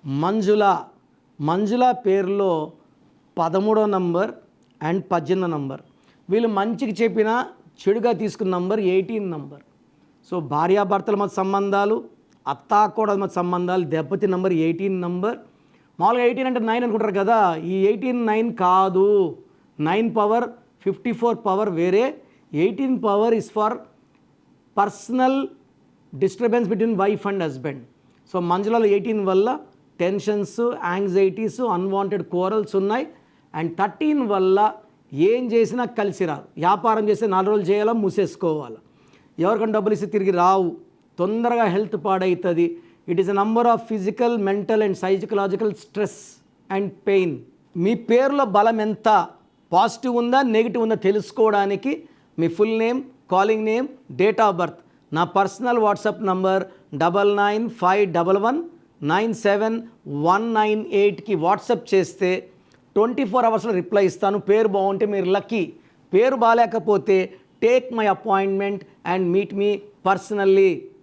మంజుల మంజుల పేరులో 13వ number and 18వ number. వీళ్ళు మంచికి చెప్పిన చెడుగా తీసుకున్న నంబర్ 18 నంబర్. సో భార్యాభర్తల మధ్య సంబంధాలు, అత్తాకోడల మధ్య సంబంధాలు దెబ్బతి నంబర్ 18 నంబర్. మామూలుగా 18 అంటే 9 అనుకుంటారు కదా, ఈ 18 9 కాదు. 9 పవర్ 54 పవర్ వేరే. 18 power is for personal disturbance between wife and husband. So మంజులలో 18 వల్ల టెన్షన్స్, యాంగ్జైటీస్, అన్వాంటెడ్ కోరల్స్ ఉన్నాయి. అండ్ 13 వల్ల ఏం చేసినా కలిసి రాదు. వ్యాపారం చేస్తే 4 రోజులు చేయాలా, మూసేసుకోవాలి. ఎవరికైనా డబ్బులు ఇస్తే తిరిగి రావు. తొందరగా హెల్త్ పాడవుతుంది. It is a number of physical, mental and psychological stress and pain. మీ పేరులో బలం ఎంత, పాజిటివ్ ఉందా నెగిటివ్ ఉందా తెలుసుకోవడానికి మీ full name, calling name, date of birth, నా పర్సనల్ వాట్సాప్ నంబర్ 9951971998కి వాట్సాప్ చేస్తే 24 అవర్స్లో రిప్లై ఇస్తాను. పేరు బాగుంటే మీరు లక్కీ. పేరు బాగాలేకపోతే take my appointment and meet me personally.